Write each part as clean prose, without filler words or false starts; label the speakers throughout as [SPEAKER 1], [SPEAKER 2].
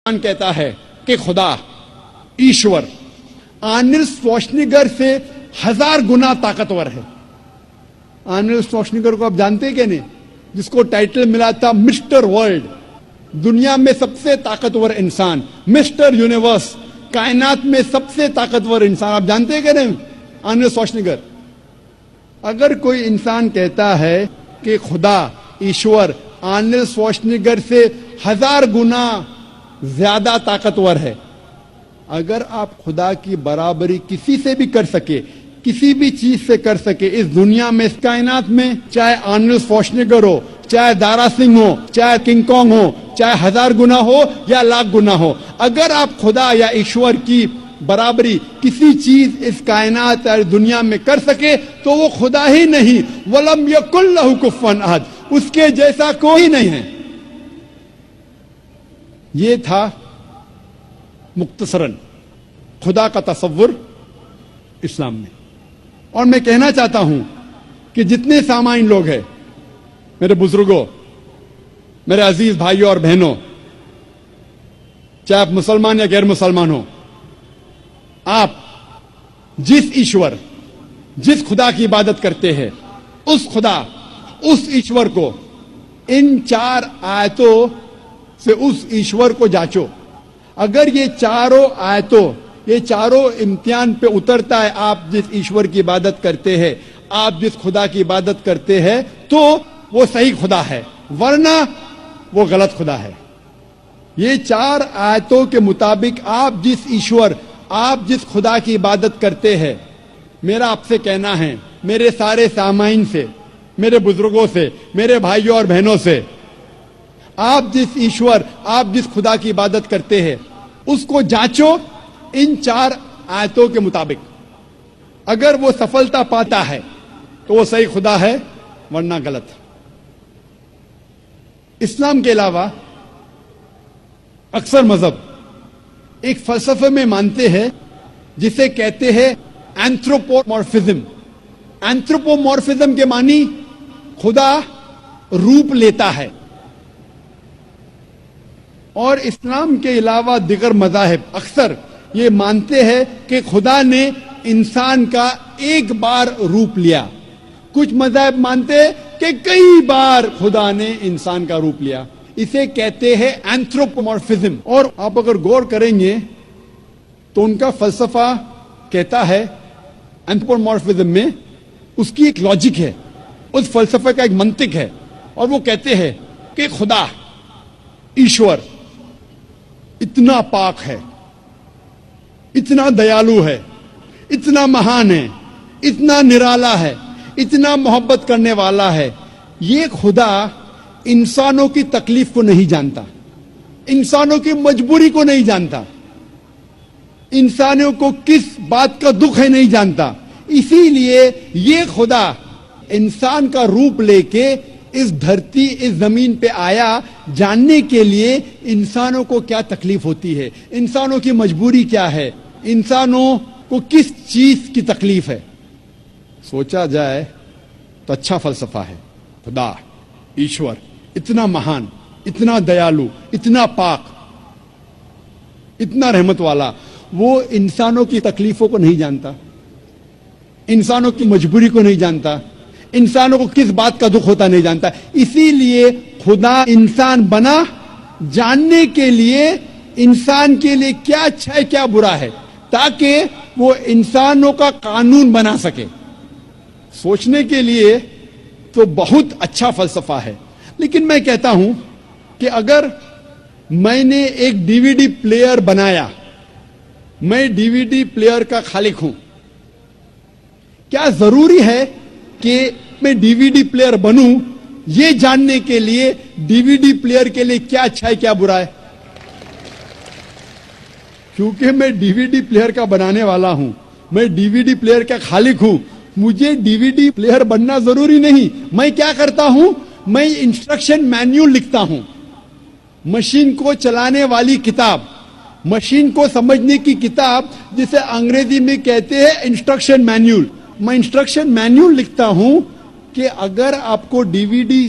[SPEAKER 1] کہتا ہے کہ خدا ایشور آرنلڈ شوارزنیگر سے 1000 گنا طاقتور ہے. آرنلڈ شوارزنیگر کو آپ جانتے کہ نہیں؟ جس کو ٹائٹل ملا تھا مسٹر ورلڈ, دنیا میں سب سے طاقتور انسان, مسٹر یونیورس, کائنات میں سب سے طاقتور انسان. آپ جانتے کہ نہیں آرنلڈ شوارزنیگر؟ اگر کوئی انسان کہتا ہے کہ خدا ایشور آرنلڈ شوارزنیگر سے 1000 گنا زیادہ طاقتور ہے, اگر آپ خدا کی برابری کسی سے بھی کر سکے, کسی بھی چیز سے کر سکے اس دنیا میں, اس کائنات میں, چاہے آرنلڈ شوارزنیگر ہو, چاہے دارا سنگھ ہو, چاہے کنگ کانگ ہو, چاہے 1000 گنا ہو یا 1,00,000 گنا ہو, اگر آپ خدا یا ایشور کی برابری کسی چیز اس کائنات اور دنیا میں کر سکے تو وہ خدا ہی نہیں. وَلَمْ يَكُنْ لَهُ كُفُوًا أَحَدٌ, اس کے جیسا کوئی نہیں ہے. یہ تھا مختصراً خدا کا تصور اسلام میں. اور میں کہنا چاہتا ہوں کہ جتنے سامعین لوگ ہیں, میرے بزرگوں, میرے عزیز بھائیوں اور بہنوں, چاہے آپ مسلمان یا غیر مسلمان ہو, آپ جس ایشور, جس خدا کی عبادت کرتے ہیں, اس خدا, اس ایشور کو ان 4 آیتوں سے اس ایشور کو جانچو. اگر یہ چاروں آیتوں, یہ چاروں امتحان پہ اترتا ہے, آپ جس ایشور کی عبادت کرتے ہیں, آپ جس خدا کی عبادت کرتے ہیں, تو وہ صحیح خدا ہے, ورنہ وہ غلط خدا ہے. یہ 4 آیتوں کے مطابق آپ جس ایشور, آپ جس خدا کی عبادت کرتے ہیں, میرا آپ سے کہنا ہے, میرے سارے سامعین سے, میرے بزرگوں سے, میرے بھائیوں اور بہنوں سے, آپ جس ایشور, آپ جس خدا کی عبادت کرتے ہیں, اس کو جانچو ان 4 آیتوں کے مطابق. اگر وہ سفلتا پاتا ہے تو وہ صحیح خدا ہے, ورنہ غلط. اسلام کے علاوہ اکثر مذہب ایک فلسفے میں مانتے ہیں جسے کہتے ہیں اینتھروپومورفزم. اینتھروپومورفزم کے معنی خدا روپ لیتا ہے. اور اسلام کے علاوہ دیگر مذاہب اکثر یہ مانتے ہیں کہ خدا نے انسان کا ایک بار روپ لیا. کچھ مذاہب مانتے ہیں کہ کئی بار خدا نے انسان کا روپ لیا. اسے کہتے ہیں اینتھروپومورفزم. اور آپ اگر غور کریں گے تو ان کا فلسفہ کہتا ہے, اینتھروپومورفزم میں اس کی ایک لاجک ہے, اس فلسفے کا ایک منطق ہے, اور وہ کہتے ہیں کہ خدا ایشور اتنا پاک ہے, اتنا دیالو ہے, اتنا مہان ہے, اتنا نرالا ہے, اتنا محبت کرنے والا ہے. یہ خدا انسانوں کی تکلیف کو نہیں جانتا, انسانوں کی مجبوری کو نہیں جانتا, انسانوں کو کس بات کا دکھ ہے نہیں جانتا. اسی لیے یہ خدا انسان کا روپ لے کے اس دھرتی, اس زمین پہ آیا, جاننے کے لیے انسانوں کو کیا تکلیف ہوتی ہے, انسانوں کی مجبوری کیا ہے, انسانوں کو کس چیز کی تکلیف ہے. سوچا جائے تو اچھا فلسفہ ہے. خدا ایشور اتنا مہان, اتنا دیالو, اتنا پاک, اتنا رحمت والا, وہ انسانوں کی تکلیفوں کو نہیں جانتا, انسانوں کی مجبوری کو نہیں جانتا, انسانوں کو کس بات کا دکھ ہوتا نہیں جانتا. اسی لیے خدا انسان بنا جاننے کے لیے انسان کے لیے کیا اچھا ہے کیا برا ہے, تاکہ وہ انسانوں کا قانون بنا سکے. سوچنے کے لیے تو بہت اچھا فلسفہ ہے. لیکن میں کہتا ہوں کہ اگر میں نے ایک ڈی وی ڈی پلیئر بنایا, میں ڈی وی ڈی پلیئر کا خالق ہوں, کیا ضروری ہے کہ میں ڈی وی ڈی پلیئر بنوں یہ جاننے کے لیے ڈی وی ڈی پلیئر کے لیے کیا اچھا ہے کیا برا ہے؟ کیونکہ میں ڈی وی ڈی پلیئر کا بنانے والا ہوں, میں ڈی وی ڈی پلیئر کا خالق ہوں, مجھے ڈی وی ڈی پلیئر بننا ضروری نہیں. میں کیا کرتا ہوں, میں انسٹرکشن مینیول لکھتا ہوں, مشین کو چلانے والی کتاب, مشین کو سمجھنے کی کتاب, جسے انگریزی میں کہتے ہیں انسٹرکشن مینیول. میں انسٹرکشن مینیول لکھتا ہوں کہ اگر آپ کو ڈی وی ڈی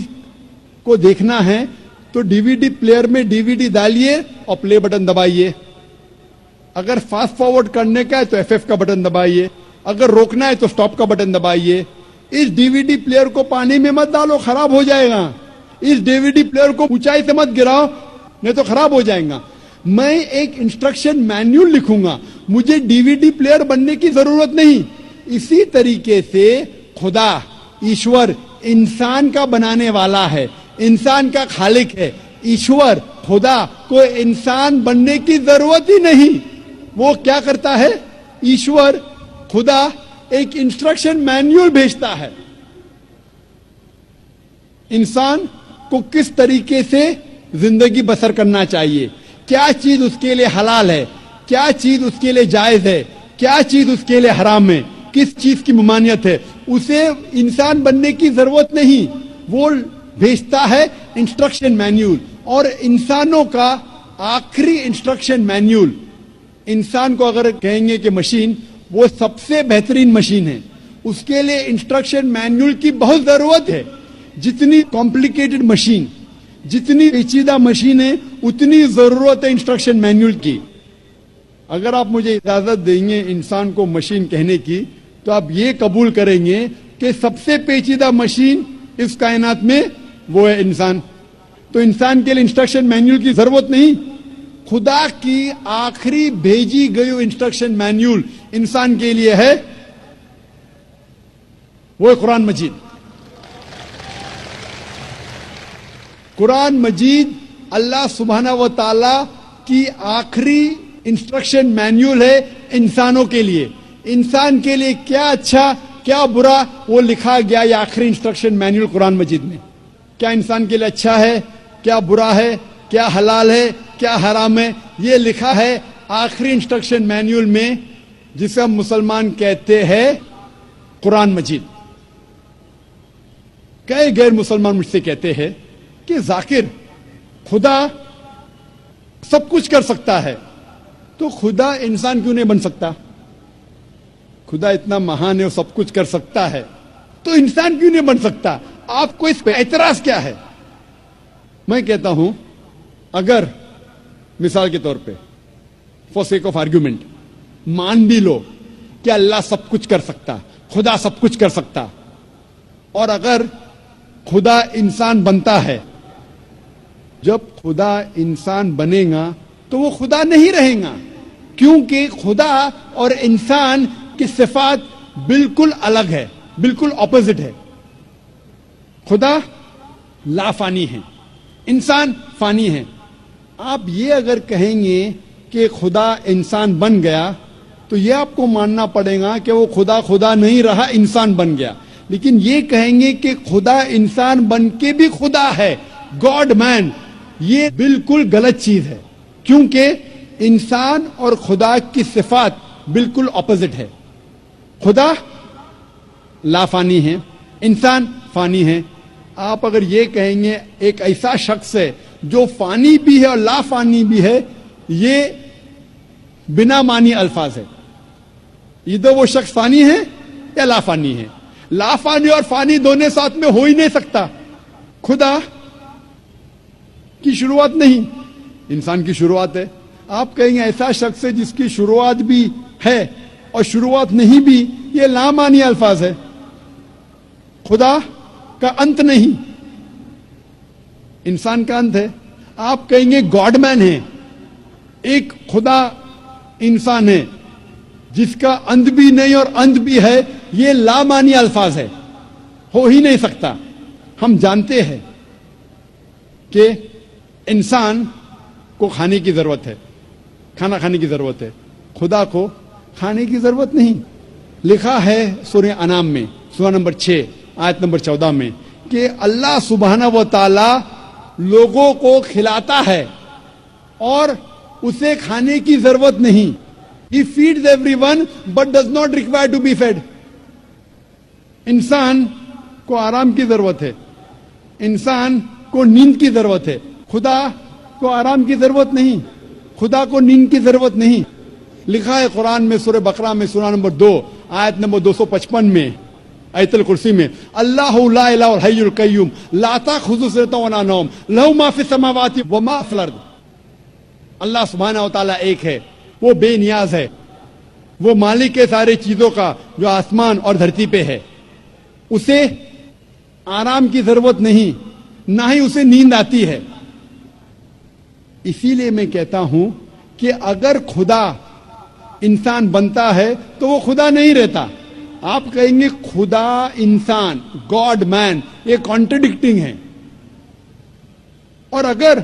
[SPEAKER 1] کو دیکھنا ہے تو DVD پلیئر میں DVD ڈالیے اور پلے بٹن دبائیے. اگر فاسٹ فارورڈ کرنے کا ہے تو FF کا بٹن دبائیے, اگر روکنا ہے تو اسٹاپ کا بٹن دبائیے. اس DVD پلیئر کو پانی میں مت ڈالو, خراب ہو جائے گا. اس DVD پلیئر کو اونچائی سے مت گراؤ, نہیں تو خراب ہو جائے گا. میں ایک انسٹرکشن مینیول لکھوں گا, مجھے DVD پلیئر بننے کی ضرورت نہیں. اسی طریقے سے خدا ایشور انسان کا بنانے والا ہے, انسان کا خالق ہے. ایشور خدا کو انسان بننے کی ضرورت ہی نہیں. وہ کیا کرتا ہے؟ ایشور خدا ایک انسٹرکشن مینیول بھیجتا ہے انسان کو کس طریقے سے زندگی بسر کرنا چاہیے, کیا چیز اس کے لیے حلال ہے, کیا چیز اس کے لیے جائز ہے, کیا چیز اس کے لیے حرام ہے, کس چیز کی ممانعت ہے. اسے انسان بننے کی ضرورت نہیں, وہ بھیجتا ہے انسٹرکشن مینیول. اور انسانوں کا آخری انسٹرکشن مینیول, انسان کو اگر کہیں گے کہ مشین, وہ سب سے بہترین مشین ہے, اس کے لیے انسٹرکشن مینیول کی بہت ضرورت ہے. جتنی کمپلیکیٹڈ مشین, جتنی پیچیدہ مشین ہے, اتنی ضرورت ہے انسٹرکشن مینیول کی. اگر آپ مجھے اجازت دیں گے انسان کو مشین کہنے کی, تو آپ یہ قبول کریں گے کہ سب سے پیچیدہ مشین اس کائنات میں وہ ہے انسان. تو انسان کے لیے انسٹرکشن مینیول کی ضرورت نہیں. خدا کی آخری بھیجی گئی انسٹرکشن مینیول انسان کے لیے ہے, وہ قرآن مجید. قرآن مجید اللہ سبحانہ و تعالی کی آخری انسٹرکشن مینیول ہے انسانوں کے لیے. انسان کے لیے کیا اچھا کیا برا وہ لکھا گیا یہ آخری انسٹرکشن مینیول قرآن مجید میں. کیا انسان کے لیے اچھا ہے, کیا برا ہے, کیا حلال ہے, کیا حرام ہے, یہ لکھا ہے آخری انسٹرکشن مینیول میں, جسے ہم مسلمان کہتے ہیں قرآن مجید. کئی غیر مسلمان مجھ سے کہتے ہیں کہ ذاکر خدا سب کچھ کر سکتا ہے, تو خدا انسان کیوں نہیں بن سکتا؟ خدا اتنا مہان ہے, وہ سب کچھ کر سکتا ہے, تو انسان کیوں نہیں بن سکتا؟ آپ کو اس پہ اعتراض کیا ہے؟ میں کہتا ہوں, اگر مثال کے طور پہ فار سیک آف آرگیومنٹ مان بھی لو کہ اللہ سب کچھ کر سکتا, خدا سب کچھ کر سکتا, اور اگر خدا انسان بنتا ہے, جب خدا انسان بنے گا تو وہ خدا نہیں رہے گا, کیونکہ خدا اور انسان کی صفات بالکل الگ ہے, بالکل اپوزٹ ہے. خدا لا فانی ہے, انسان فانی ہے. آپ یہ اگر کہیں گے کہ خدا انسان بن گیا, تو یہ آپ کو ماننا پڑے گا کہ وہ خدا نہیں رہا, انسان بن گیا. لیکن یہ کہیں گے کہ خدا انسان بن کے بھی خدا ہے, گاڈ مین, یہ بالکل غلط چیز ہے, کیونکہ انسان اور خدا کی صفات بالکل اپوزٹ ہے. خدا لا فانی ہے, انسان فانی ہے. آپ اگر یہ کہیں گے ایک ایسا شخص ہے جو فانی بھی ہے اور لا فانی بھی ہے, یہ بنا معنی الفاظ ہے. ادھر وہ شخص فانی ہے یا لا فانی ہے. لا فانی اور فانی دونوں ساتھ میں ہو ہی نہیں سکتا. خدا کی شروعات نہیں, انسان کی شروعات ہے. آپ کہیں گے ایسا شخص ہے جس کی شروعات بھی ہے اور شروعات نہیں بھی, یہ لا معنی الفاظ ہے. خدا کا انت نہیں, انسان کا انت ہے. آپ کہیں گے گاڈ مین ہے, ایک خدا انسان ہے جس کا انت بھی نہیں اور انت بھی ہے, یہ لا معنی الفاظ ہے, ہو ہی نہیں سکتا. ہم جانتے ہیں کہ انسان کو کھانے کی ضرورت ہے, کھانا کھانے کی ضرورت ہے, خدا کو کھانے کی ضرورت نہیں. لکھا ہے سورہ انعام میں سورہ نمبر 6 آیت نمبر 14 میں کہ اللہ سبحانہ و تعالی لوگوں کو کھلاتا ہے اور اسے کھانے کی ضرورت نہیں. He feeds everyone but does not require to be fed. انسان کو آرام کی ضرورت ہے, انسان کو نیند کی ضرورت ہے, خدا کو آرام کی ضرورت نہیں, خدا کو نیند کی ضرورت نہیں. لکھا ہے قرآن میں سورہ بقرہ میں سورہ نمبر 2 آیت نمبر 255 میں, آیت الکرسی میں اللہ لا الہ الحی القیوم لا تأخذہ سنۃ ولا نوم لہ ما فی السماوات وما فی الارض. اللہ سبحانہ و تعالیٰ ایک ہے، وہ بے نیاز ہے، وہ مالک ہے سارے چیزوں کا جو آسمان اور دھرتی پہ ہے. اسے آرام کی ضرورت نہیں، نہ ہی اسے نیند آتی ہے. اسی لیے میں کہتا ہوں کہ اگر خدا انسان بنتا ہے تو وہ خدا نہیں رہتا. آپ کہیں گے خدا انسان، گاڈ مین، یہ کانٹرڈکٹنگ ہے. اور اگر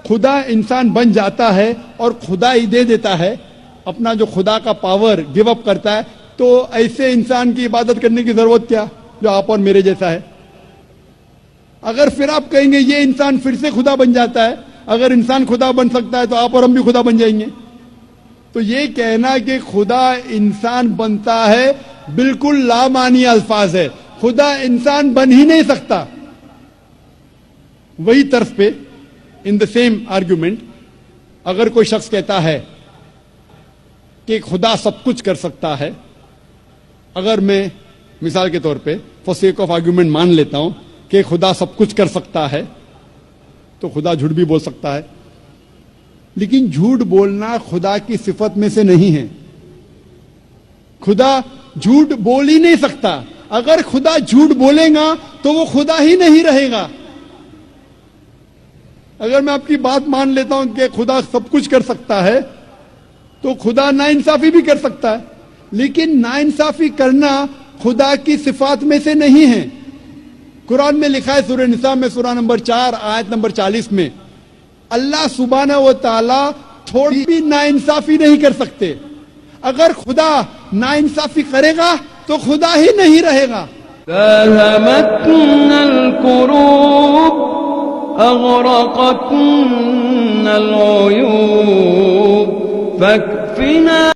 [SPEAKER 1] خدا انسان بن جاتا ہے اور خدا ہی دے دیتا ہے، اپنا جو خدا کا پاور گیو اپ کرتا ہے، تو ایسے انسان کی عبادت کرنے کی ضرورت کیا جو آپ اور میرے جیسا ہے. اگر پھر آپ کہیں گے یہ انسان پھر سے خدا بن جاتا ہے، اگر انسان خدا بن سکتا ہے تو آپ اور ہم بھی خدا بن جائیں گے. تو یہ کہنا کہ خدا انسان بنتا ہے بالکل لامعنی الفاظ ہے. خدا انسان بن ہی نہیں سکتا. وہی طرف پہ ان دا سیم آرگیومنٹ اگر کوئی شخص کہتا ہے کہ خدا سب کچھ کر سکتا ہے، اگر میں مثال کے طور پہ فار سیک آف آرگیومنٹ مان لیتا ہوں کہ خدا سب کچھ کر سکتا ہے، تو خدا جھوٹ بھی بول سکتا ہے. لیکن جھوٹ بولنا خدا کی صفت میں سے نہیں ہے. خدا جھوٹ بول ہی نہیں سکتا. اگر خدا جھوٹ بولے گا تو وہ خدا ہی نہیں رہے گا. اگر میں آپ کی بات مان لیتا ہوں کہ خدا سب کچھ کر سکتا ہے تو خدا ناانصافی بھی کر سکتا ہے، لیکن ناانصافی کرنا خدا کی صفات میں سے نہیں ہے. قرآن میں لکھا ہے سورہ نساء میں سورہ نمبر 4 آیت نمبر 40 میں اللہ سبحانہ و تعالی تھوڑی بھی ناانصافی نہیں کر سکتے. اگر خدا ناانصافی کرے گا تو خدا ہی نہیں رہے گا.
[SPEAKER 2] داهمتنا الكروب أغرقتنا العيوب فاكفنا